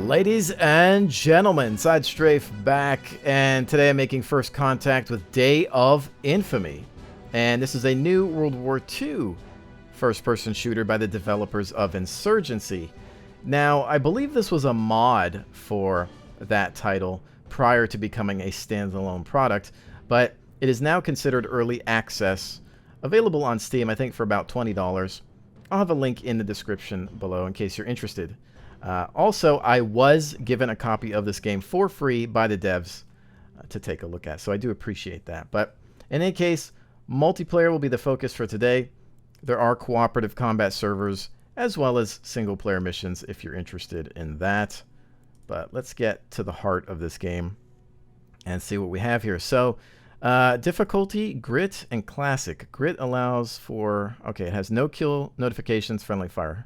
Ladies and gentlemen, SideStrafe back, and today I'm making first contact with Day of Infamy. And this is a new World War II first-person shooter by the developers of Insurgency. Now, I believe this was a mod for that title prior to becoming a standalone product, but it is now considered early access, available on Steam, I think for about $20. I'll have a link in the description below in case you're interested. Also, I was given a copy of this game for free by the devs to take a look at, so I do appreciate that. But in any case, multiplayer will be the focus for today. There are cooperative combat servers as well as single-player missions if you're interested in that. But let's get to the heart of this game and see what we have here. So, difficulty, Grit, and Classic. Grit allows for... Okay, it has no kill notifications, friendly fire.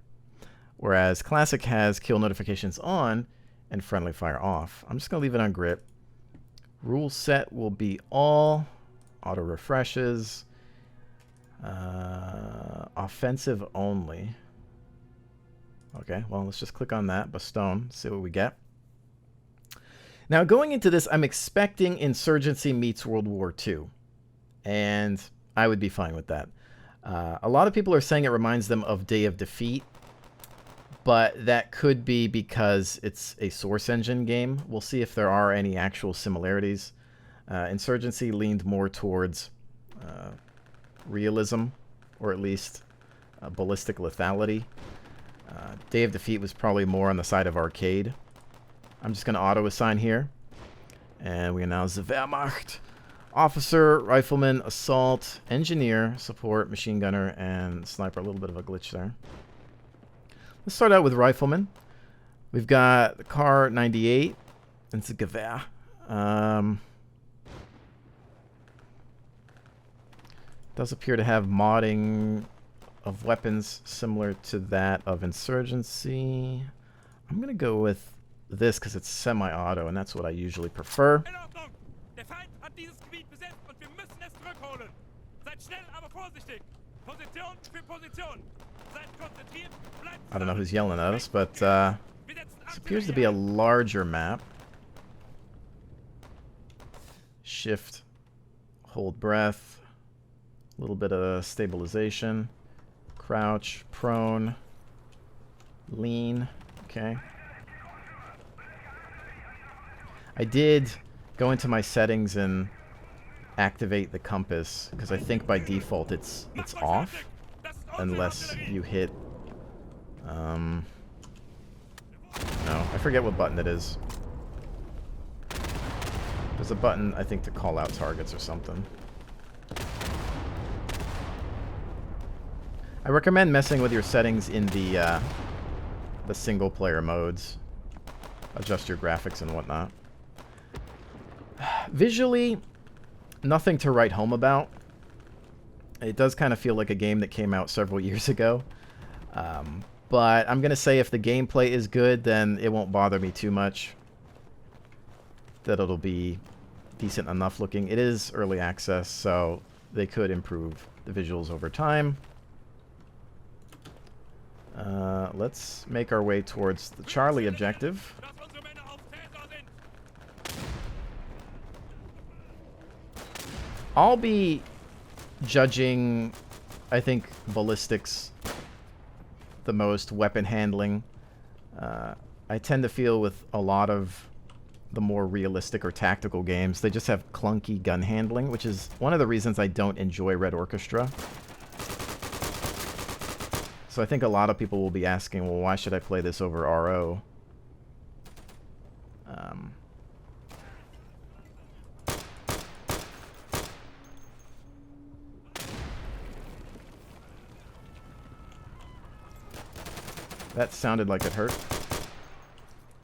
Whereas Classic has kill notifications on and friendly fire off. I'm just going to leave it on Grit. Rule set will be all. Auto refreshes. Offensive only. Okay, well, let's just click on that. Bastone, see what we get. Now, going into this, I'm expecting Insurgency meets World War II. And I would be fine with that. A lot of people are saying it reminds them of Day of Defeat. But that could be because it's a Source Engine game. We'll see if there are any actual similarities. Insurgency leaned more towards realism, or at least ballistic lethality. Day of Defeat was probably more on the side of arcade. I'm just going to auto-assign here. And we announce the Wehrmacht. Officer, Rifleman, Assault, Engineer, Support, Machine Gunner, and Sniper. A little bit of a glitch there. Let's start out with Rifleman. We've got the Car 98. It's a Gewehr. Does appear to have modding of weapons similar to that of Insurgency. I'm going to go with this because it's semi-auto, and that's what I usually prefer. I don't know who's yelling at us, but this appears to be a larger map. Shift, hold breath, a little bit of stabilization, crouch, prone, lean, okay. I did go into my settings and activate the compass, because I think by default it's off, unless you hit... no, I forget what button it is. There's a button, I think, to call out targets or something. I recommend messing with your settings in the single-player modes. Adjust your graphics and whatnot. Visually, nothing to write home about. It does kind of feel like a game that came out several years ago. But I'm going to say if the gameplay is good, then it won't bother me too much. That it'll be decent enough looking. It is early access, so they could improve the visuals over time. Let's make our way towards the Charlie objective. I'll be judging, I think, ballistics the most, weapon handling. I tend to feel with a lot of the more realistic or tactical games, they just have clunky gun handling, which is one of the reasons I don't enjoy Red Orchestra. So I think a lot of people will be asking, well, why should I play this over RO? That sounded like it hurt.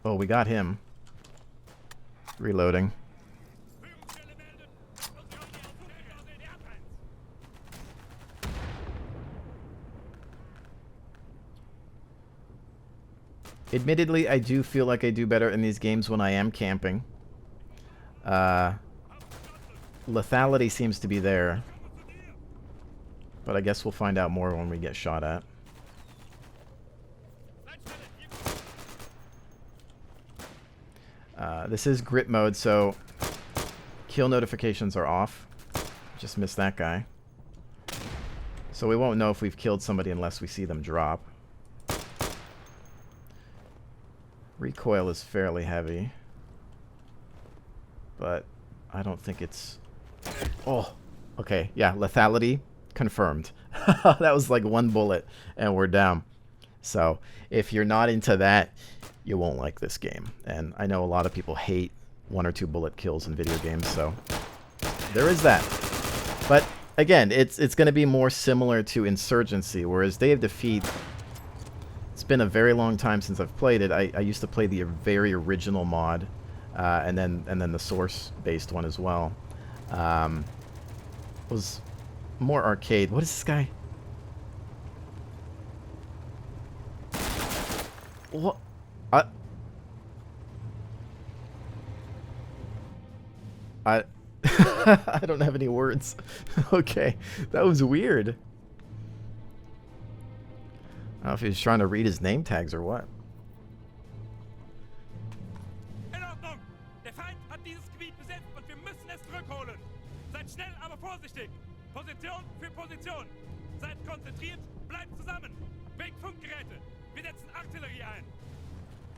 Oh, we got him. Reloading. Admittedly, I do feel like I do better in these games when I am camping. Lethality seems to be there. But I guess we'll find out more when we get shot at. This is grit mode, so kill notifications are off. Just missed that guy. So we won't know if we've killed somebody unless we see them drop. Recoil is fairly heavy, but I don't think it's... Oh, okay, yeah, lethality confirmed. That was like one bullet and we're down. So if you're not into that, you won't like this game. And I know a lot of people hate 1 or 2 bullet kills in video games, so there is that. But again, it's going to be more similar to Insurgency, whereas Day of Defeat, it's been a very long time since I've played it. I used to play the very original mod, and then the source-based one as well. It was more arcade. What is this guy? What? I I don't have any words. Okay, that was weird. I don't know if he was trying to read his name tags or what. In Ordnung! Der Feind hat dieses Gebiet besetzt und wir müssen es zurückholen. Seid schnell, aber vorsichtig. Position für Position. Seid konzentriert, bleibt zusammen. Bringt Funkgeräte. Wir setzen Artillerie ein.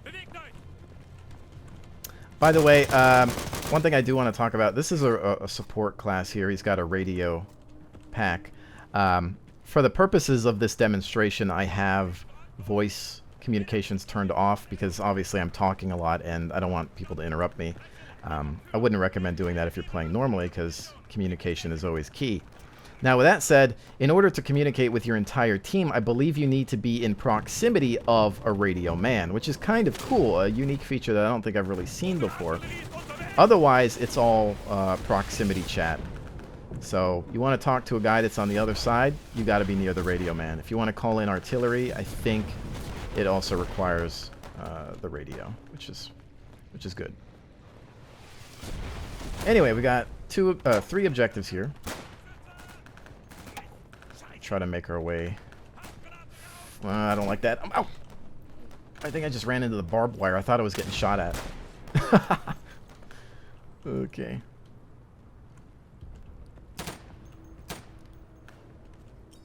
Bewegt euch! By the way, one thing I do want to talk about, this is a support class here. He's got a radio pack. For the purposes of this demonstration, I have voice communications turned off because obviously I'm talking a lot and I don't want people to interrupt me. I wouldn't recommend doing that if you're playing normally because communication is always key. Now, with that said, in order to communicate with your entire team, I believe you need to be in proximity of a radio man, which is kind of cool, a unique feature that I don't think I've really seen before. Otherwise, it's all proximity chat. So, you want to talk to a guy that's on the other side, you got to be near the radio man. If you want to call in artillery, I think it also requires the radio, which is good. Anyway, we got 3 objectives here. Try to make our way. I don't like that. Ow! I think I just ran into the barbed wire. I thought I was getting shot at. Okay.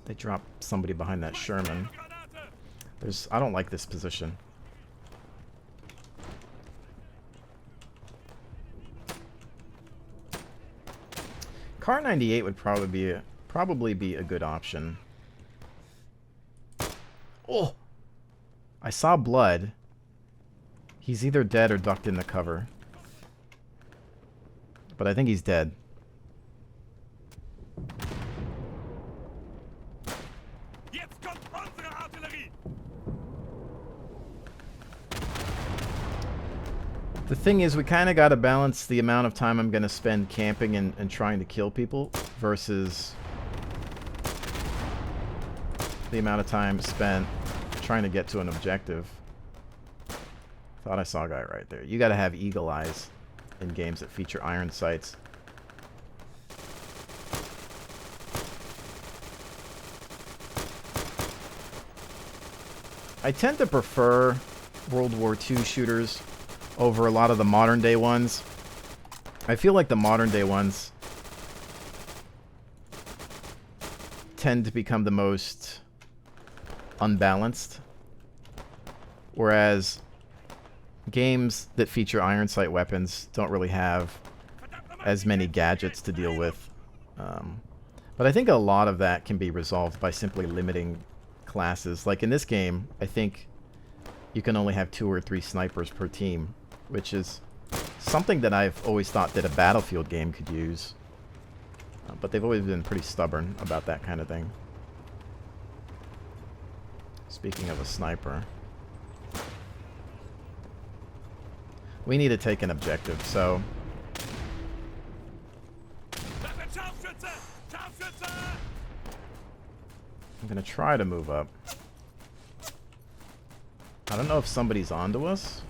They dropped somebody behind that Sherman. I don't like this position. Car 98 would probably be a good option. Oh! I saw blood. He's either dead or ducked in the cover. But I think he's dead. The thing is, we kind of got to balance the amount of time I'm going to spend camping and trying to kill people versus the amount of time spent trying to get to an objective. Thought I saw a guy right there. You got to have eagle eyes in games that feature iron sights. I tend to prefer World War II shooters over a lot of the modern day ones. I feel like the modern day ones tend to become the most unbalanced, whereas games that feature iron sight weapons don't really have as many gadgets to deal with. But I think a lot of that can be resolved by simply limiting classes. Like in this game, I think you can only have 2 or 3 snipers per team, which is something that I've always thought that a Battlefield game could use. But they've always been pretty stubborn about that kind of thing. Speaking of a sniper, we need to take an objective, so I'm gonna try to move up. I don't know if somebody's onto us.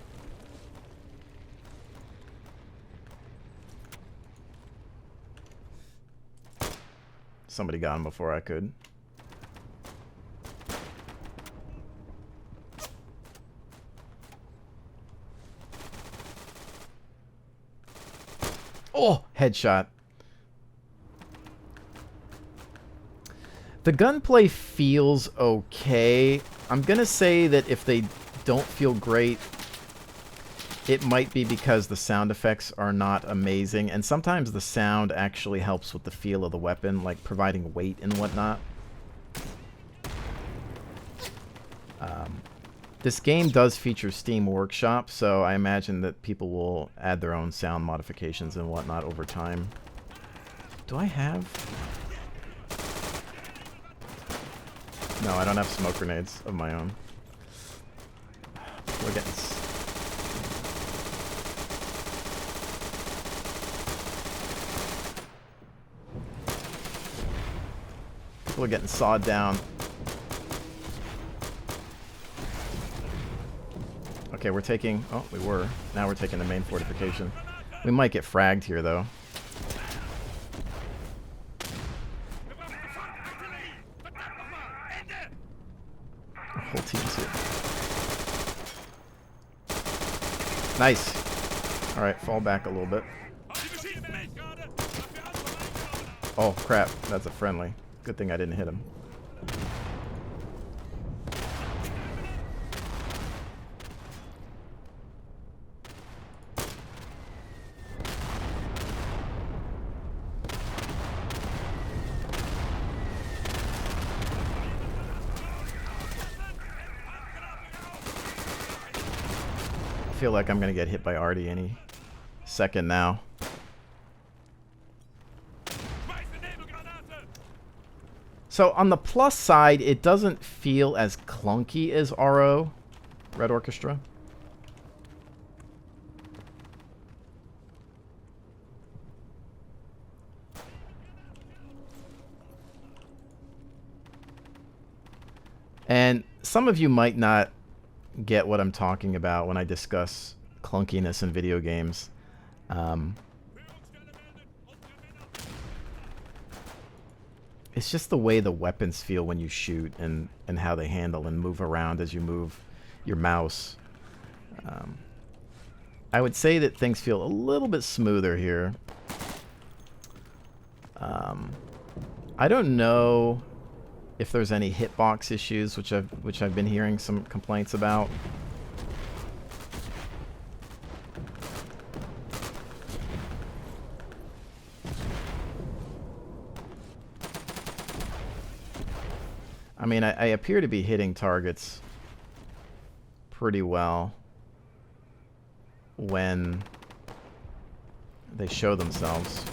Somebody got him before I could. Oh, headshot. The gunplay feels okay. I'm going to say that if they don't feel great, it might be because the sound effects are not amazing. And sometimes the sound actually helps with the feel of the weapon, like providing weight and whatnot. This game does feature Steam Workshop, so I imagine that people will add their own sound modifications and whatnot over time. Do I have... No, I don't have smoke grenades of my own. We're getting... People are getting sawed down. Okay, we're taking... Oh, we were. Now we're taking the main fortification. We might get fragged here, though. Our whole team's here. Nice. Alright, fall back a little bit. Oh, crap. That's a friendly. Good thing I didn't hit him. I feel like I'm gonna get hit by Artie any second now. So on the plus side, it doesn't feel as clunky as RO, Red Orchestra. And some of you might not get what I'm talking about when I discuss clunkiness in video games. It's just the way the weapons feel when you shoot and how they handle and move around as you move your mouse. I would say that things feel a little bit smoother here. I don't know if there's any hitbox issues, which I've been hearing some complaints about. I mean, I appear to be hitting targets pretty well when they show themselves.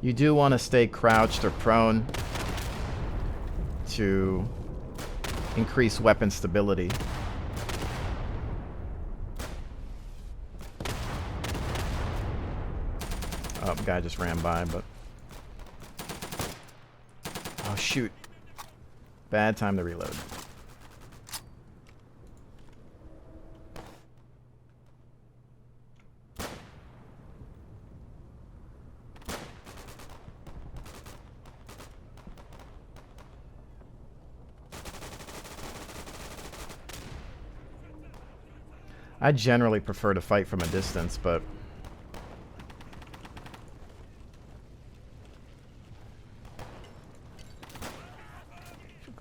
You do want to stay crouched or prone to increase weapon stability. Oh, guy just ran by, but... Oh, shoot. Bad time to reload. I generally prefer to fight from a distance, but...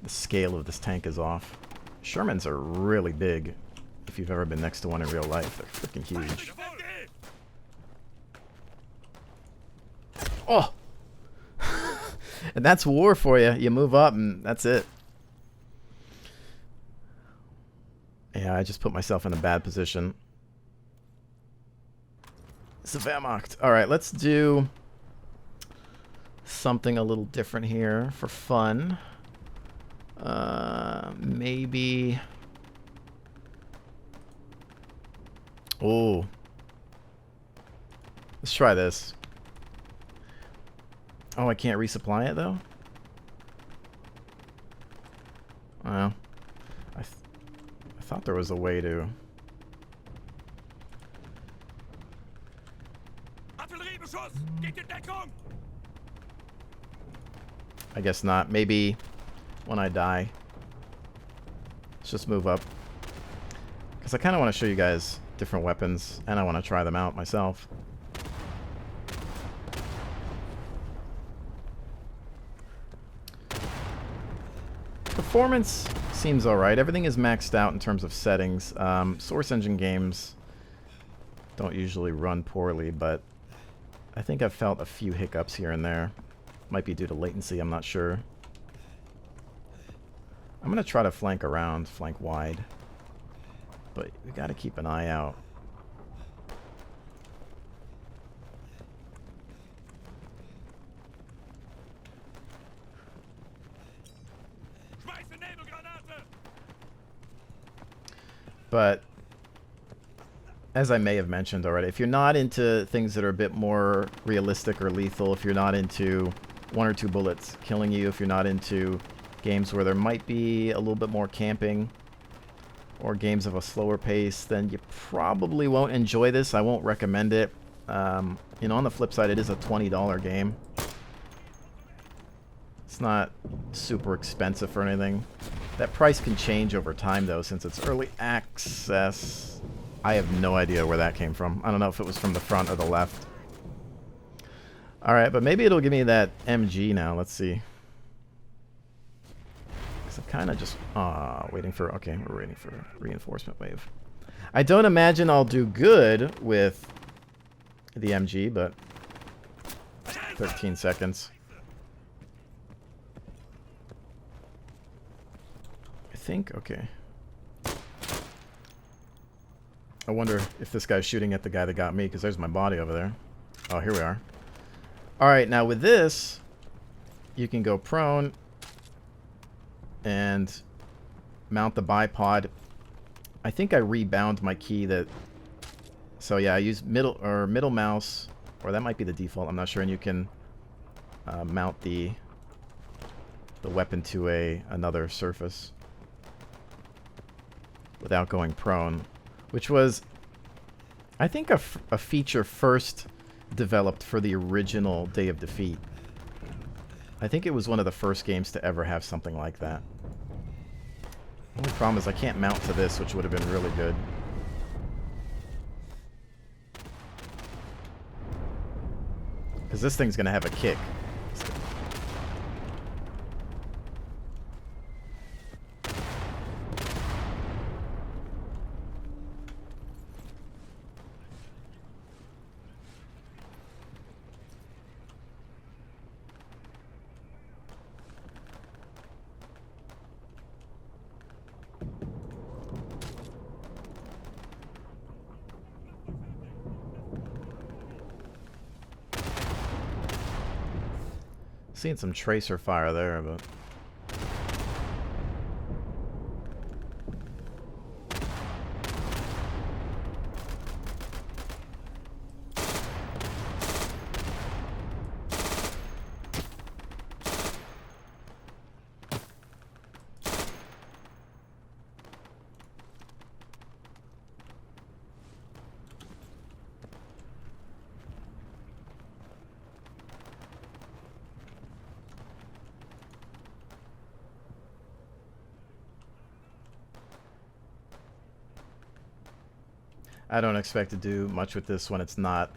the scale of this tank is off. Shermans are really big. If you've ever been next to one in real life, they're freaking huge. Oh! And that's war for you. You move up and that's it. Yeah, I just put myself in a bad position. It's a Wehrmacht. Alright, let's do something a little different here for fun. Maybe... Oh. Let's try this. Oh, I can't resupply it, though? Well, I thought there was a way to... I guess not. Maybe when I die. Let's just move up. Because I kind of want to show you guys different weapons, and I want to try them out myself. Performance seems alright. Everything is maxed out in terms of settings. Source engine games don't usually run poorly, but I think I've felt a few hiccups here and there. Might be due to latency, I'm not sure. I'm going to try to flank around, flank wide. But we got to keep an eye out. But as I may have mentioned already, if you're not into things that are a bit more realistic or lethal, if you're not into 1 or 2 bullets killing you, if you're not into games where there might be a little bit more camping, or games of a slower pace, then you probably won't enjoy this. I won't recommend it. You know, on the flip side, it is a $20 game. It's not super expensive for anything. That price can change over time, though, since it's early access. I have no idea where that came from. I don't know if it was from the front or the left. Alright, but maybe it'll give me that MG now. Let's see. Because I'm kind of just waiting for... Okay, we're waiting for reinforcement wave. I don't imagine I'll do good with the MG, but 13 seconds. I think, okay. I wonder if this guy's shooting at the guy that got me, because there's my body over there. Oh, here we are. Alright, now with this, you can go prone and mount the bipod. I think I rebound my key that... So yeah, I use middle mouse, or that might be the default, I'm not sure, and you can mount the weapon to another surface without going prone, which was, I think, a feature first developed for the original Day of Defeat. I think it was one of the first games to ever have something like that. The only problem is I can't mount to this, which would have been really good. Because this thing's going to have a kick. Seeing some tracer fire there, but I don't expect to do much with this when it's not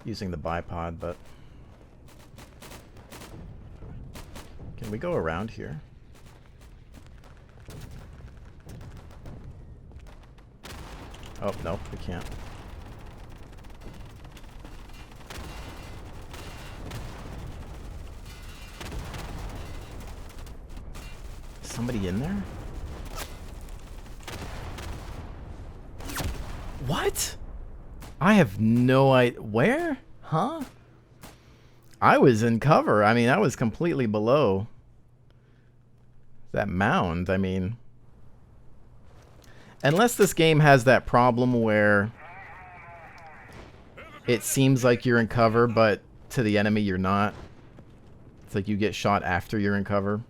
using the bipod, but can we go around here? Oh, no, we can't. Somebody in there? What? I have no idea. Where? Huh? I was in cover. I mean, I was completely below that mound. I mean, unless this game has that problem where it seems like you're in cover, but to the enemy you're not. It's like you get shot after you're in cover.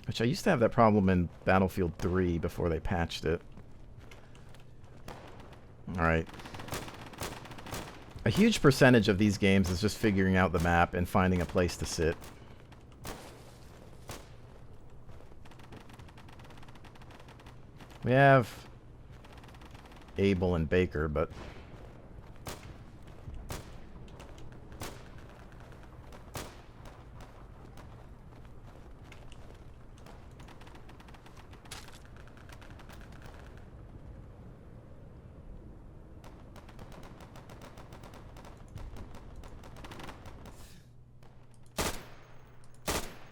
Which I used to have that problem in Battlefield 3 before they patched it. Alright. A huge percentage of these games is just figuring out the map and finding a place to sit. We have Abel and Baker, but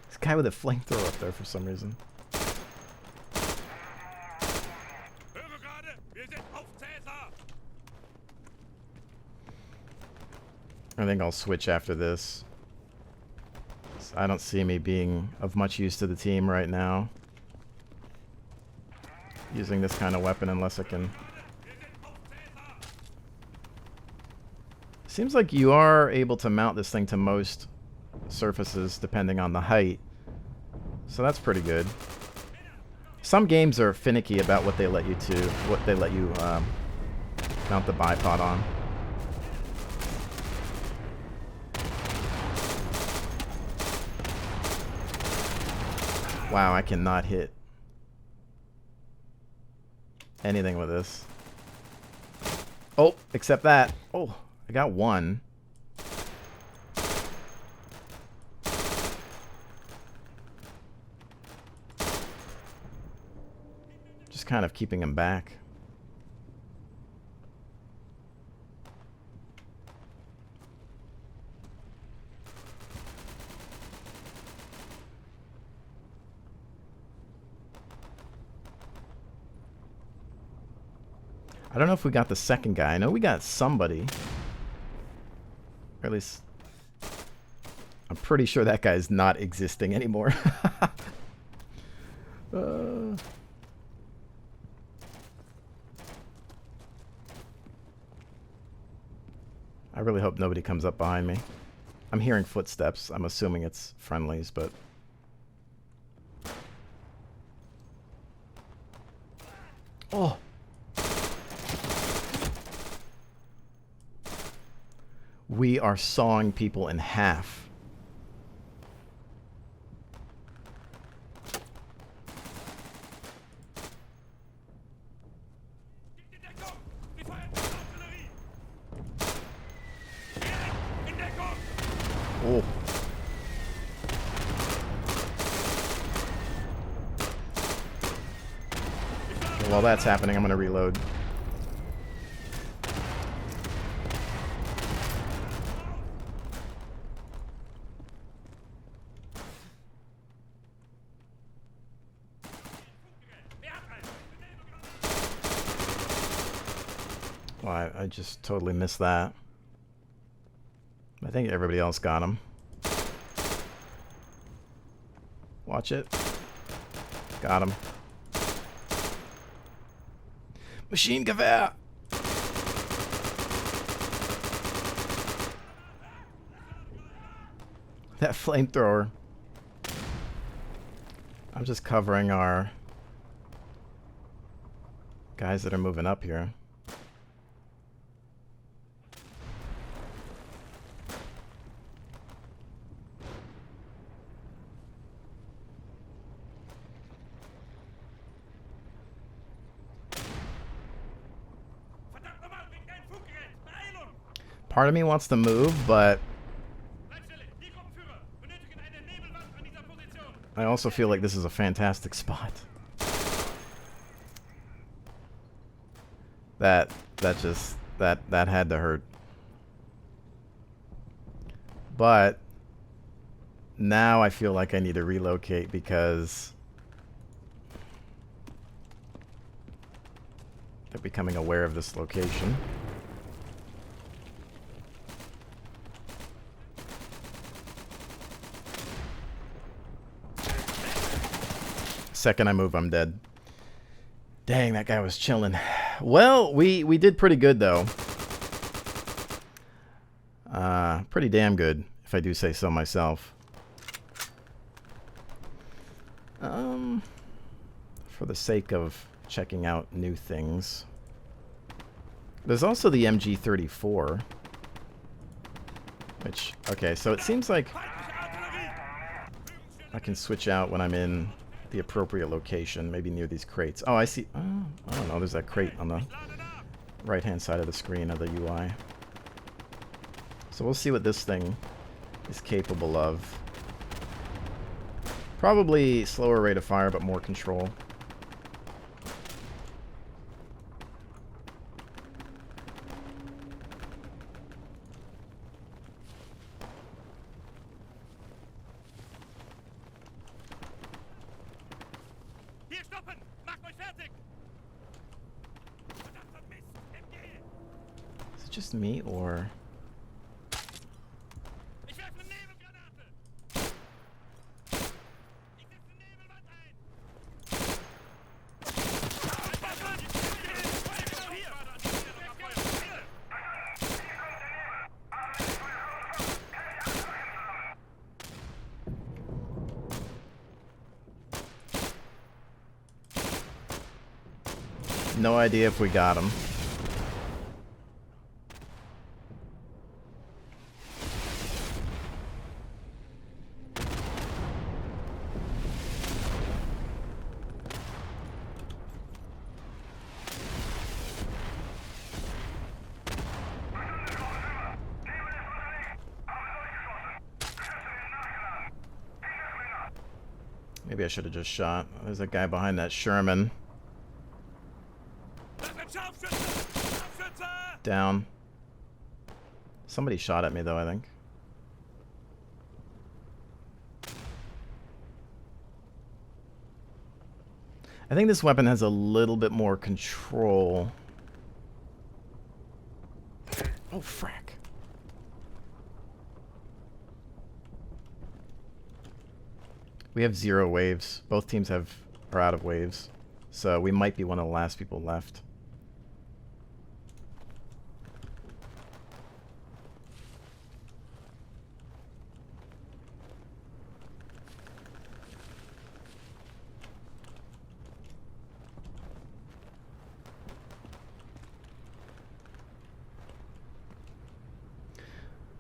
this guy with a flamethrower up there for some reason. I think I'll switch after this. I don't see me being of much use to the team right now. Using this kind of weapon unless I can... Seems like you are able to mount this thing to most surfaces depending on the height. So that's pretty good. Some games are finicky about what they let you mount the bipod on. Wow, I cannot hit anything with this. Oh, except that. Oh, I got one. Just kind of keeping him back. I don't know if we got the second guy. I know we got somebody. Or at least... I'm pretty sure that guy's not existing anymore. I really hope nobody comes up behind me. I'm hearing footsteps. I'm assuming it's friendlies, but... Oh! We are sawing people in half. Oh. While that's happening, I'm going to reload. Well, I just totally missed that. I think everybody else got him. Watch it. Got him. Machine Gewehr! That flamethrower. I'm just covering our guys that are moving up here. Part of me wants to move, but I also feel like this is a fantastic spot. That had to hurt. But now I feel like I need to relocate because they're becoming aware of this location. Second I move, I'm dead. Dang, that guy was chilling. Well, we did pretty good, though. Pretty damn good, if I do say so myself. For the sake of checking out new things. There's also the MG34. Which, okay, so it seems like Feindliche Artillerie! I can switch out when I'm in the appropriate location, maybe near these crates. Oh, I see. Oh, I don't know. There's that crate on the Ich lade nach! right-hand side of the screen of the UI. So we'll see what this thing is capable of. Probably slower rate of fire, but more control. Hier stoppen! Macht euch fertig! Verdammter Mist! MG! Is it just me, or... Ich werfe eine Nebelgranate! Ich setze eine Nebelwand ein! Genau hier! No idea if we got him. Maybe I should have just shot. There's a guy behind that Sherman. Das sind Scharfschütze! Scharfschütze! Down. Somebody shot at me, though, I think. I think this weapon has a little bit more control. Oh, frack. We have 0 waves. Both teams are out of waves. So we might be one of the last people left.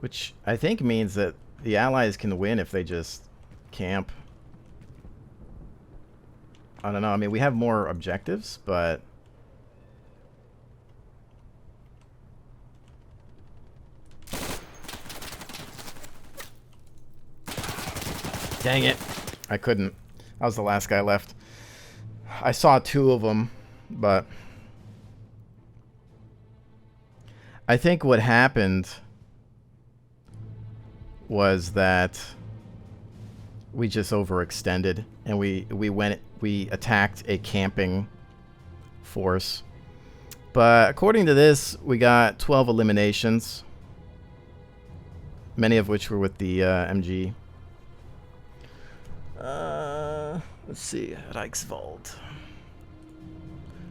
Which I think means that the Allies can win if they just camp. I don't know. I mean, we have more objectives, but... Dang it. I couldn't. I was the last guy left. I saw 2 of them, but... I think what happened was that we just overextended, and we attacked a camping force. But according to this, we got 12 eliminations, many of which were with the MG. Let's see, Reichswald.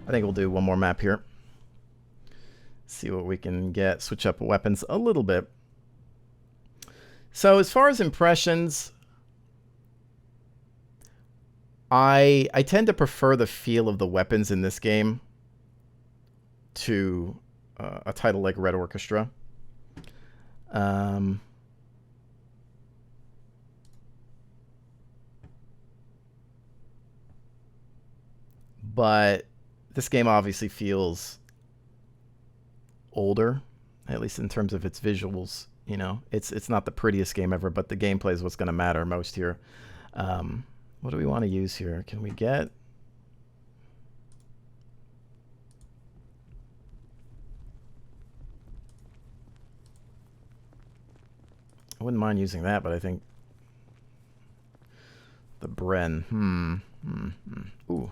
I think we'll do one more map here. See what we can get. Switch up weapons a little bit. So as far as impressions, I tend to prefer the feel of the weapons in this game to a title like Red Orchestra. But this game obviously feels older, at least in terms of its visuals. You know, it's not the prettiest game ever, but the gameplay is what's going to matter most here. What do we want to use here? Can we get... I wouldn't mind using that, but I think the Bren. Ooh.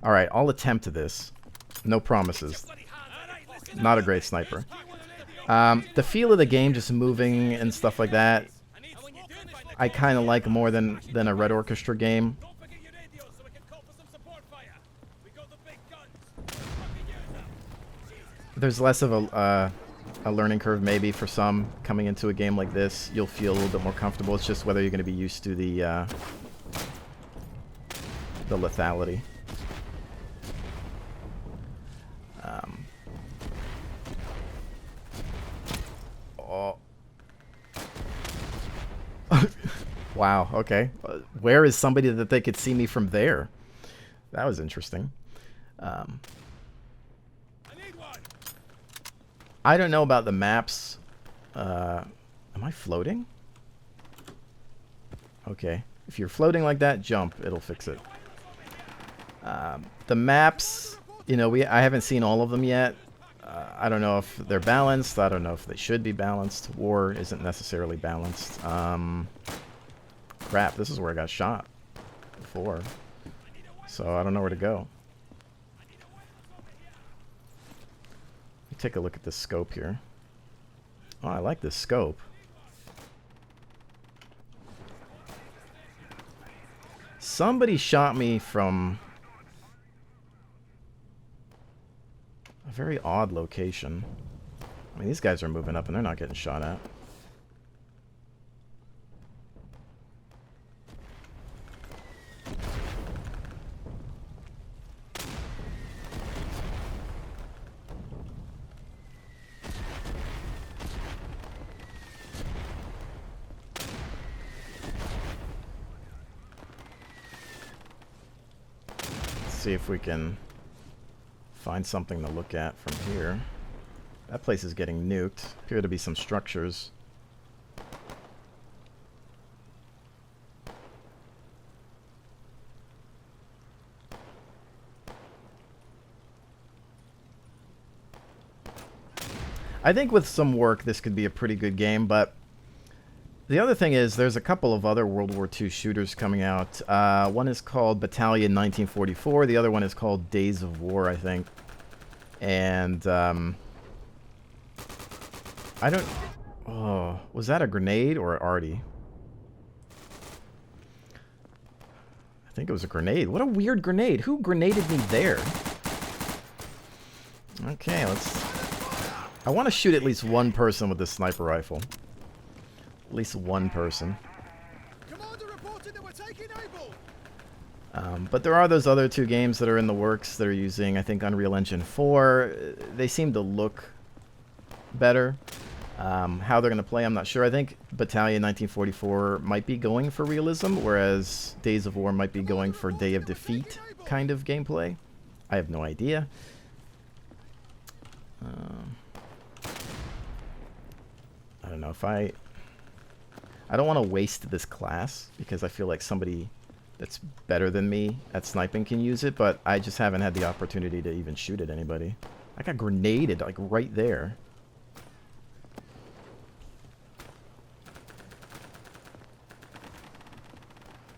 All right, I'll attempt this. No promises. Not a great sniper. The feel of the game, just moving and stuff like that, I kind of like more than a Red Orchestra game. There's less of a learning curve maybe for some coming into a game like this. You'll feel a little bit more comfortable. It's just whether you're going to be used to the lethality. Wow, okay. Where is somebody that they could see me from there? That was interesting. I don't know about the maps. Am I floating? Okay. If you're floating like that, jump. It'll fix it. The maps, you know, I haven't seen all of them yet. I don't know if they're balanced. I don't know if they should be balanced. War isn't necessarily balanced. Crap, this is where I got shot before. So I don't know where to go. Let me take a look at this scope here. Oh, I like this scope. Somebody shot me from a very odd location. I mean, these guys are moving up and they're not getting shot at. See if we can find something to look at from here. That place is getting nuked. Appear to be some structures. I think with some work this could be a pretty good game, but the other thing is there's a couple of other World War II shooters coming out. One is called Battalion 1944. The other one is called Days of War, I think. And I don't... Oh, was that a grenade or an arty? I think it was a grenade. What a weird grenade. Who grenaded me there? Okay, let's... I want to shoot at least one person with this sniper rifle. At least one person. But there are those other two games that are in the works that are using, I think, Unreal Engine 4. They seem to look better. How they're going to play, I'm not sure. I think Battalion 1944 might be going for realism, whereas Days of War might be going for Day of Defeat kind of gameplay. I have no idea. I don't know if I don't want to waste this class because I feel like somebody that's better than me at sniping can use it, but I just haven't had the opportunity to even shoot at anybody. I got grenaded like right there.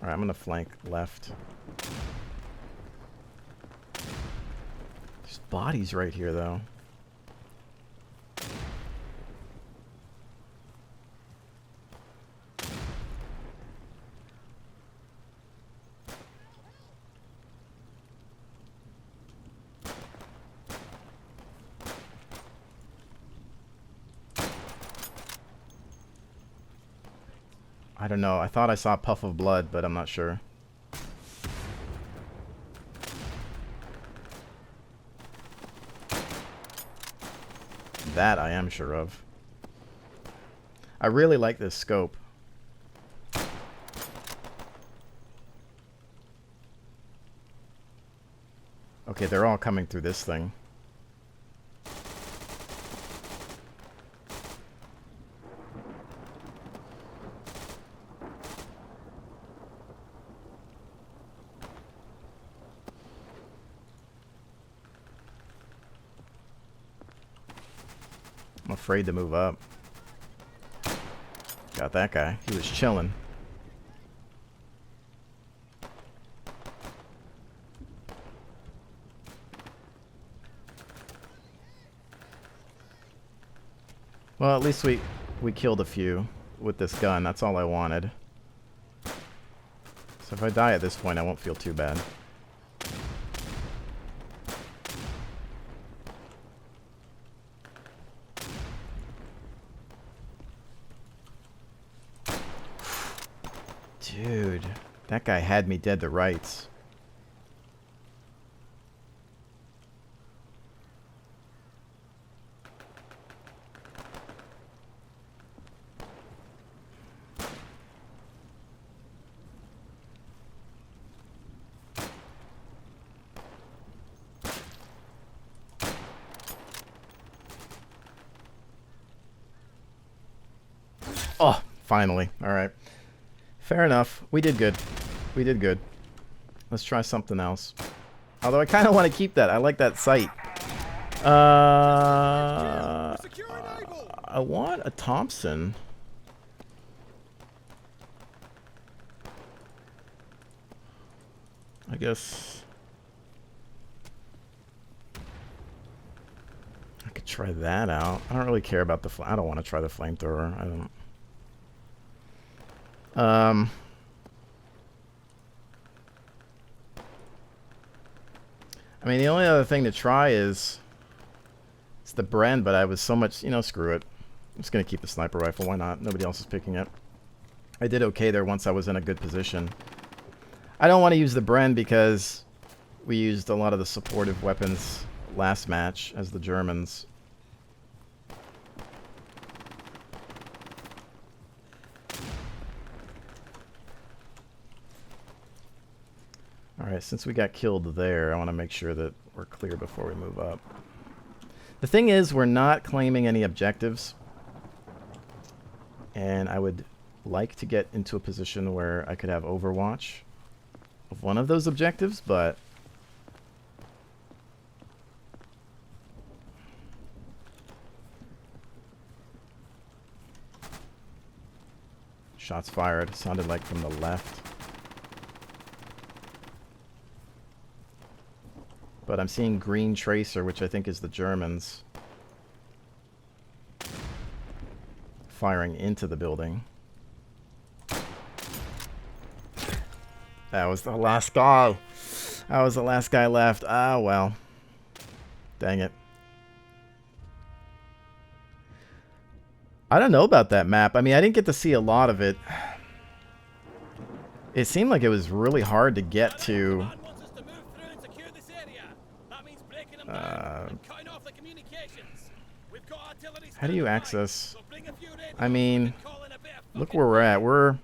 Alright, I'm gonna flank left. There's bodies right here though. I don't know. I thought I saw a puff of blood, but I'm not sure. That I am sure of. I really like this scope. Okay, they're all coming through this thing. I'm afraid to move up. Got that guy. He was chilling. Well, at least we killed a few with this gun. That's all I wanted. So if I die at this point, I won't feel too bad. Dude, that guy had me dead to rights. Oh, finally. All right. Fair enough. We did good. We did good. Let's try something else. Although I kind of want to keep that. I like that sight. I want a Thompson. I guess I could try that out. I don't really care about the I don't want to try the flamethrower. I don't. I mean, the only other thing to try is it's the Bren, but I was so much, you know, screw it. I'm just gonna keep the sniper rifle. Why not? Nobody else is picking it. I did okay there once I was in a good position. I don't want to use the Bren because we used a lot of the supportive weapons last match as the Germans. Alright, since we got killed there, I want to make sure that we're clear before we move up. The thing is, we're not claiming any objectives. And I would like to get into a position where I could have Overwatch of one of those objectives, but shots fired. Sounded like from the left. But I'm seeing green tracer, which I think is the Germans, firing into the building. That was the last guy. That was the last guy left. Ah, well. Dang it. I don't know about that map. I mean, I didn't get to see a lot of it. It seemed like it was really hard to get to. How do you access? I mean, look where we're at. We're.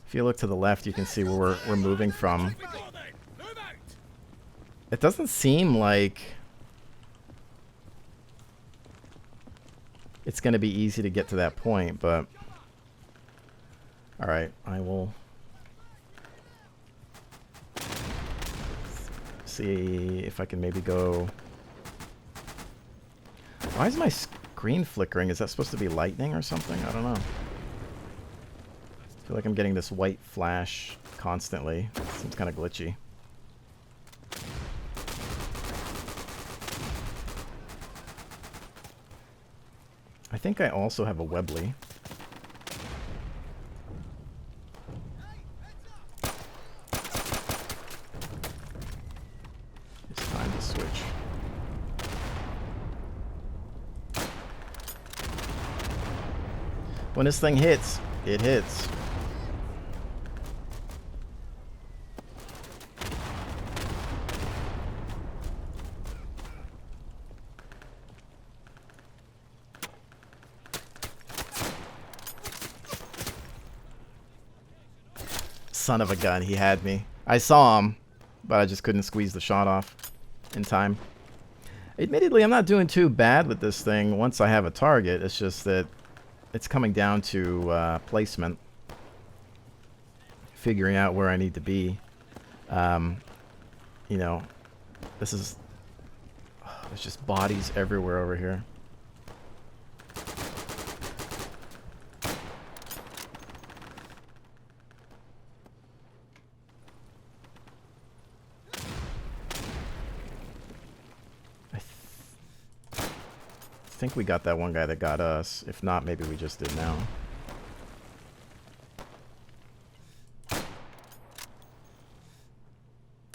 If you look to the left, you can see where we're moving from. It doesn't seem like it's going to be easy to get to that point, but all right, I will see if I can maybe go. Why is my screen flickering? Is that supposed to be lightning or something? I don't know. I feel like I'm getting this white flash constantly. Seems kind of glitchy. I think I also have a Webley. It's time to switch. When this thing hits, it hits. Son of a gun, he had me. I saw him, but I just couldn't squeeze the shot off in time. Admittedly, I'm not doing too bad with this thing once I have a target. It's just that it's coming down to placement. Figuring out where I need to be. You know, this is... there's just bodies everywhere over here. I think we got that one guy that got us. If not, maybe we just did now.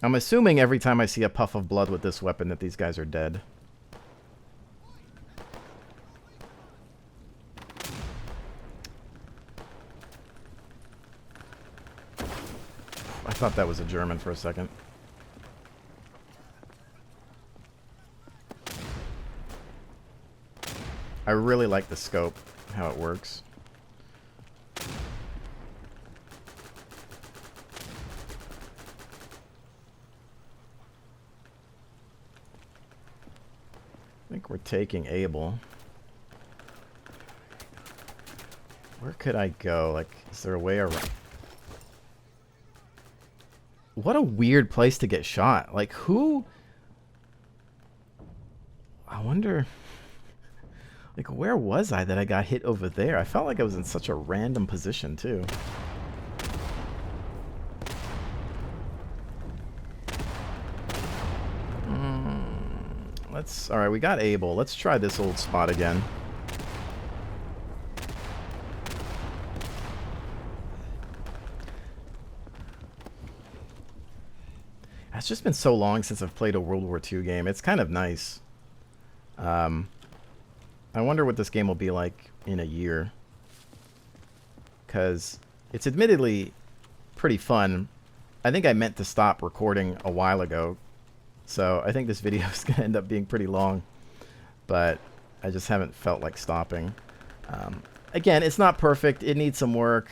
I'm assuming every time I see a puff of blood with this weapon that these guys are dead. I thought that was a German for a second. I really like the scope, how it works. I think we're taking Able. Where could I go? Like, is there a way around? What a weird place to get shot. Like, who... I wonder... Like, where was I that I got hit over there? I felt like I was in such a random position, too. Let's... Alright, we got Abel. Let's try this old spot again. It's just been so long since I've played a World War II game. It's kind of nice. I wonder what this game will be like in a year. Because it's admittedly pretty fun. I think I meant to stop recording a while ago. So I think this video is going to end up being pretty long. But I just haven't felt like stopping. Again, it's not perfect. It needs some work.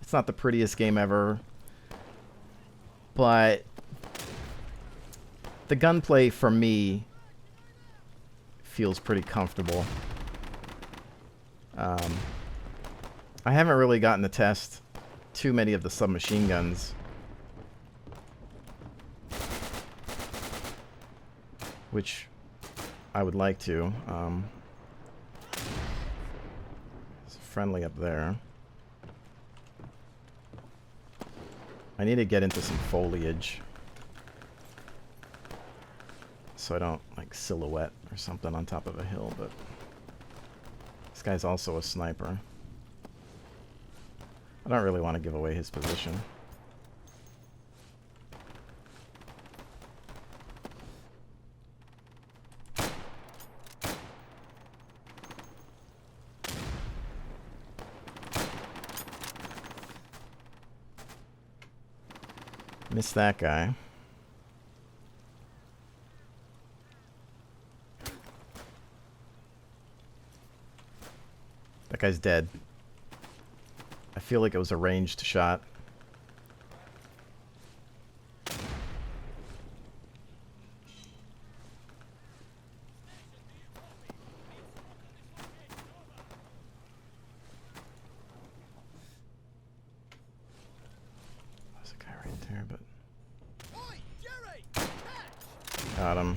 It's not the prettiest game ever. But the gunplay, for me, feels pretty comfortable. I haven't really gotten to test too many of the submachine guns. Which I would like to. It's friendly up there. I need to get into some foliage. So I don't, like, silhouette or something on top of a hill, but... This guy's also a sniper. I don't really want to give away his position. Missed that guy. That guy's dead. I feel like it was a ranged shot. There's a guy right there, but... Got him.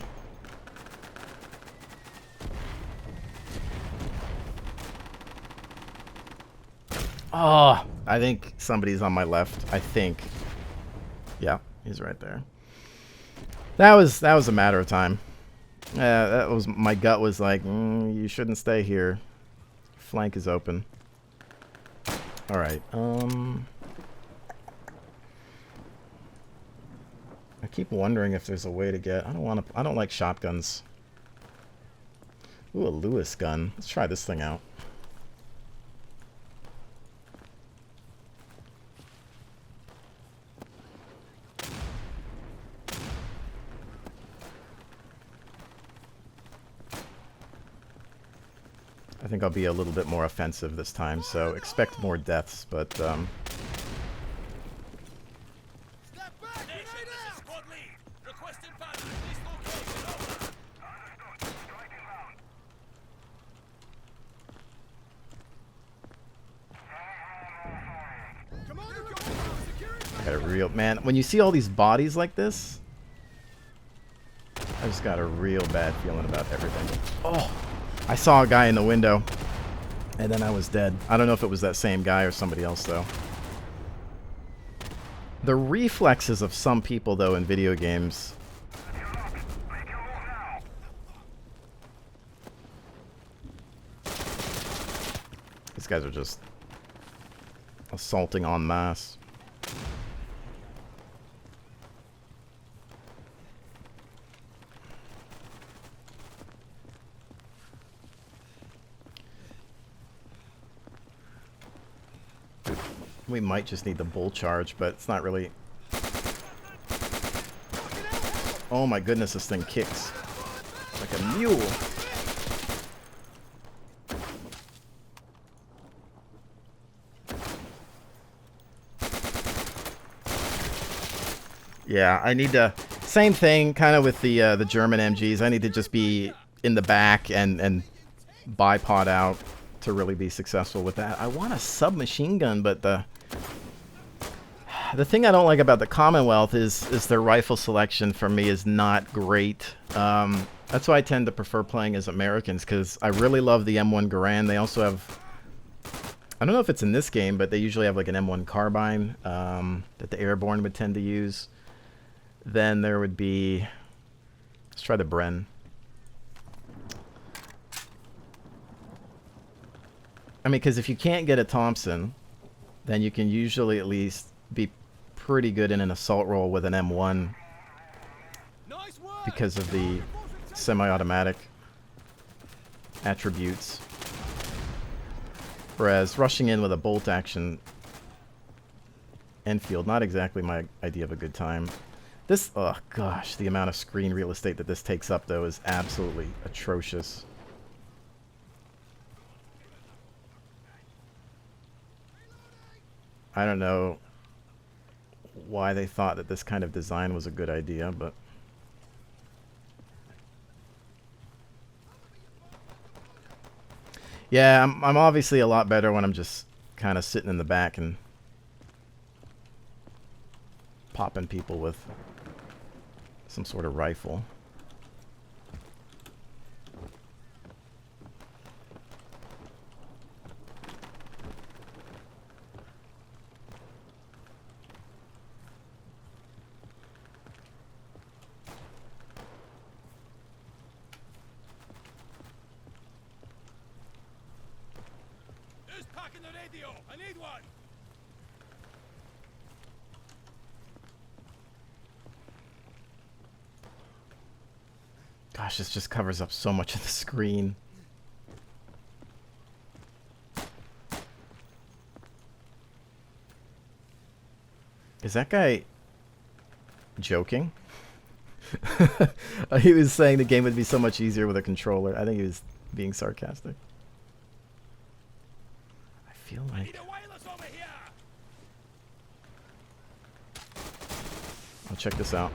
Oh, I think somebody's on my left. I think. Yeah, he's right there. That was a matter of time. That was, my gut was like, you shouldn't stay here. Flank is open. All right. I keep wondering if there's a way to get. I don't like shotguns. Ooh, a Lewis gun. Let's try this thing out. I think I'll be a little bit more offensive this time, so expect more deaths, but I got a real... Man, when you see all these bodies like this, I just got a real bad feeling about everything. Oh! I saw a guy in the window, and then I was dead. I don't know if it was that same guy or somebody else, though. The reflexes of some people, though, in video games... These guys are just assaulting en masse. We might just need the bull charge, but it's not really... Oh my goodness, this thing kicks like a mule. Yeah, I need to... Same thing, kind of with the German MGs. I need to just be in the back and bipod out to really be successful with that. I want a submachine gun, but the thing I don't like about the Commonwealth is their rifle selection for me is not great. That's why I tend to prefer playing as Americans, because I really love the M1 Garand. They also have, I don't know if it's in this game, but they usually have like an M1 carbine that the airborne would tend to use. Then there would be, let's try the Bren. I mean, because if you can't get a Thompson, then you can usually at least be pretty good in an assault role with an M1 because of the semi-automatic attributes. Whereas rushing in with a bolt action Enfield, not exactly my idea of a good time. This, oh gosh, the amount of screen real estate that this takes up though is absolutely atrocious. I don't know why they thought that this kind of design was a good idea, but yeah, I'm obviously a lot better when I'm just kind of sitting in the back and popping people with some sort of rifle. I need one. Gosh, this just covers up so much of the screen. Is that guy joking? He was saying the game would be so much easier with a controller. I think he was being sarcastic. I feel like... I'll check this out.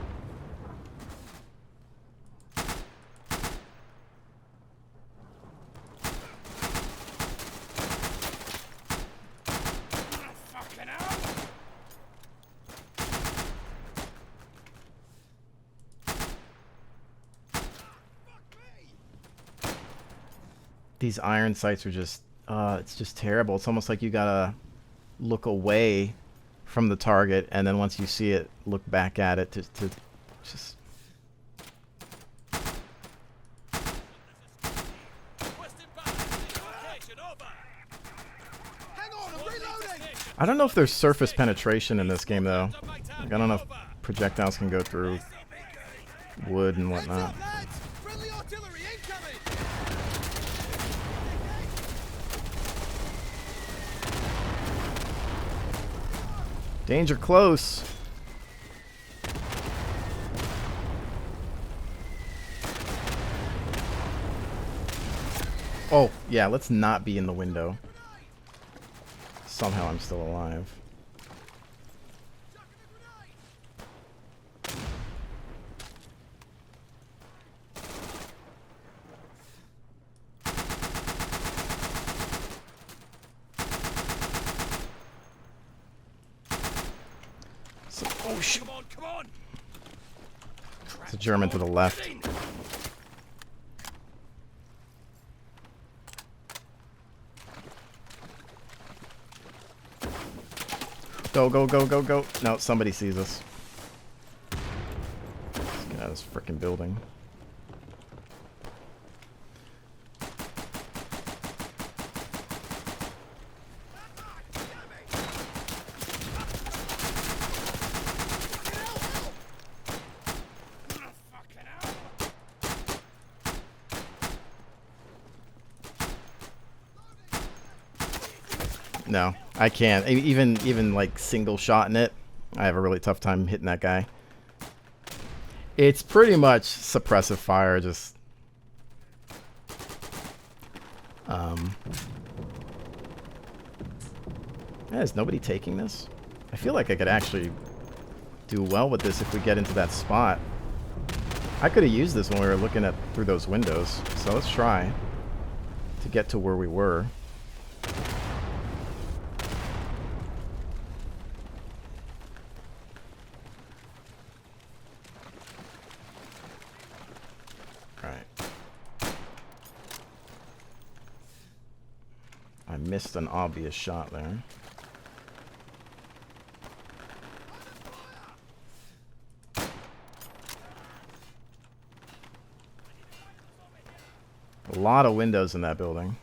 These iron sights are just, it's just terrible. It's almost like you gotta look away from the target, and then once you see it, look back at it to just... I don't know if there's surface penetration in this game, though. Like, I don't know if projectiles can go through wood and whatnot. Danger close. Oh, yeah, let's not be in the window. Somehow I'm still alive. Oh shit! Come on. It's a German to the left. Go, go, go, go, go. No, somebody sees us. Let's get out of this frickin' building. No, I can't. Even like single shot in it, I have a really tough time hitting that guy. It's pretty much suppressive fire, just yeah, is nobody taking this? I feel like I could actually do well with this if we get into that spot. I could have used this when we were looking at through those windows, so let's try to get to where we were. Alright. I missed an obvious shot there. A lot of windows in that building.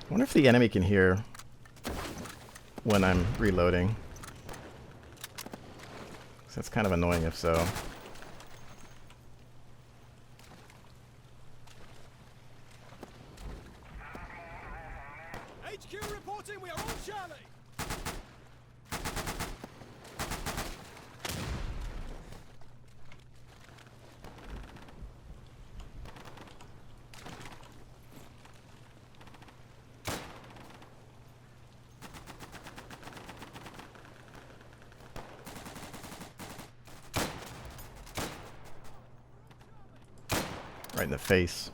I wonder if the enemy can hear when I'm reloading. That's kind of annoying if so. HQ reporting, we are on Charlie. Right in the face.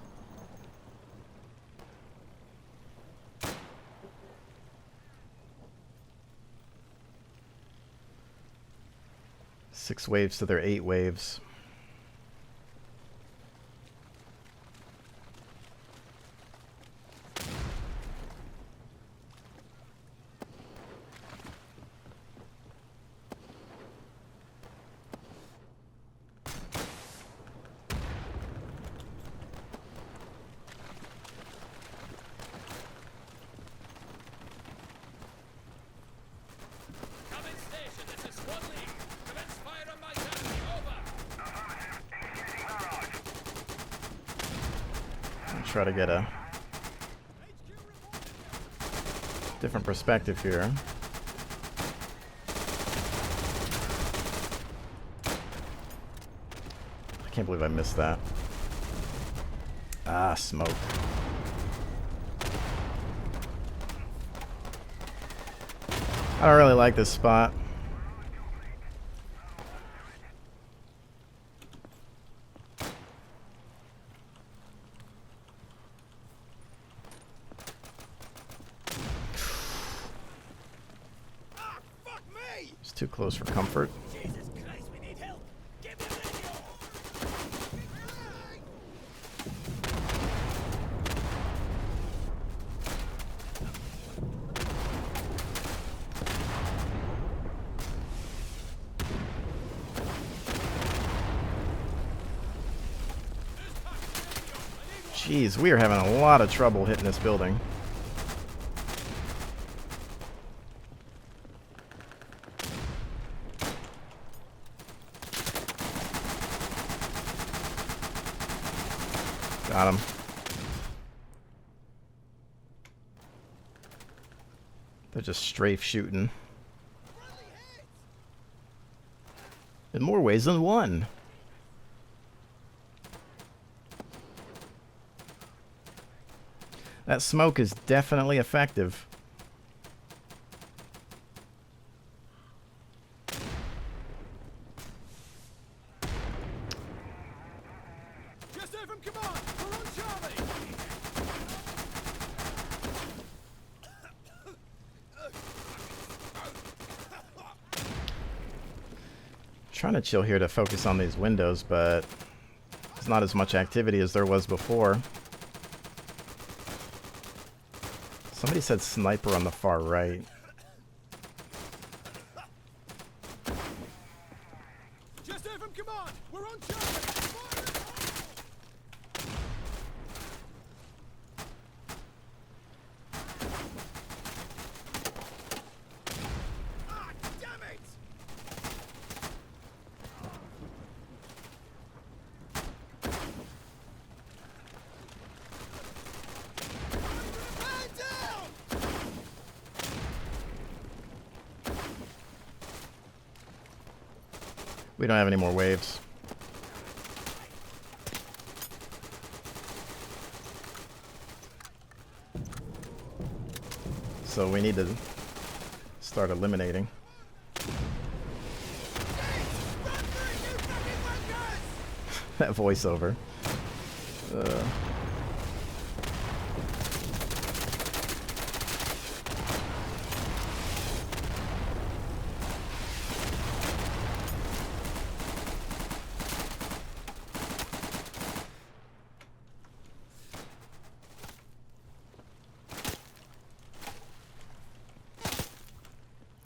Six waves to their 8 waves. Try to get a different perspective here. I can't believe I missed that. Ah, smoke. I don't really like this spot. It's too close for comfort. Jesus Christ, we need help. Give me a radio. Jeez, we are having a lot of trouble hitting this building. Got him. They're just strafe shooting. In more ways than one. That smoke is definitely effective. Just heard from command. We're on Charlie. Trying to chill here to focus on these windows, but there's not as much activity as there was before. Somebody said sniper on the far right. Just heard from command. We're on Charlie. Ah, damn it! Man down! We don't have any more waves. so we need to start eliminating. That voiceover.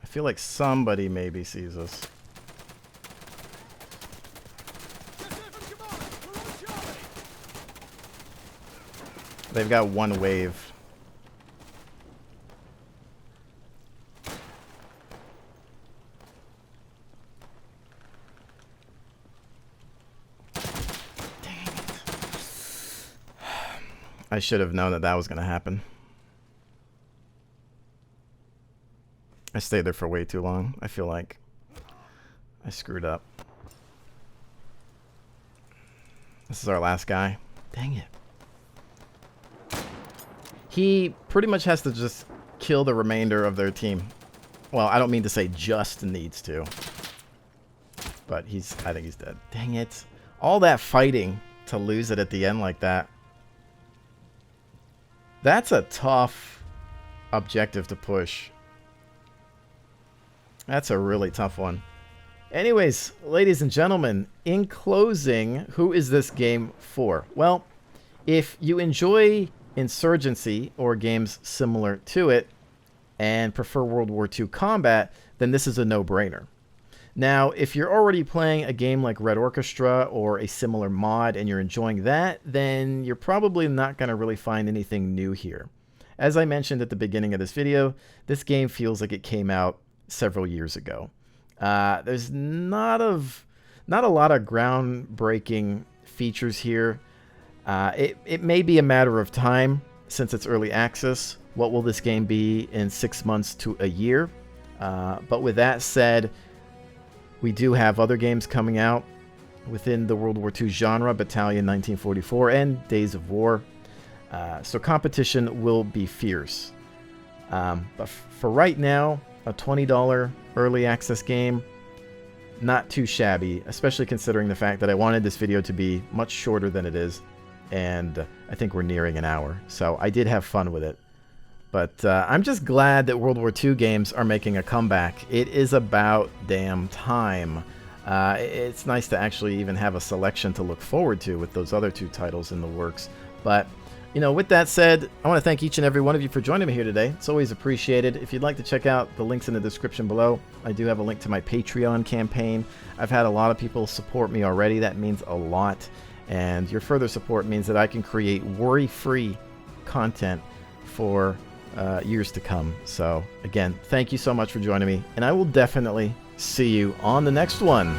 I feel like somebody maybe sees us. They've got one wave. Dang it. I should have known that that was going to happen. I stayed there for way too long. I feel like I screwed up. This is our last guy. Dang it. He pretty much has to just kill the remainder of their team. Well, I don't mean to say just needs to. But I think he's dead. Dang it. All that fighting to lose it at the end like that. That's a tough objective to push. That's a really tough one. Anyways, ladies and gentlemen, in closing, who is this game for? Well, if you enjoy Insurgency or games similar to it and prefer World War II combat, then this is a no-brainer. Now, if you're already playing a game like Red Orchestra or a similar mod and you're enjoying that, then you're probably not going to really find anything new here. As I mentioned at the beginning of this video, this game feels like it came out several years ago. There's not a lot of groundbreaking features here. It may be a matter of time since it's early access. What will this game be in 6 months to a year? But with that said, we do have other games coming out within the World War II genre, Battalion 1944 and Days of War. So competition will be fierce. But for right now, a $20 early access game, not too shabby, especially considering the fact that I wanted this video to be much shorter than it is. And I think we're nearing an hour. So I did have fun with it. But I'm just glad that World War II games are making a comeback. It is about damn time. It's nice to actually even have a selection to look forward to with those other two titles in the works. But, you know, with that said, I want to thank each and every one of you for joining me here today. It's always appreciated. If you'd like to check out the links in the description below, I do have a link to my Patreon campaign. I've had a lot of people support me already. That means a lot. And your further support means that I can create worry-free content for years to come. So, again, thank you so much for joining me, and I will definitely see you on the next one.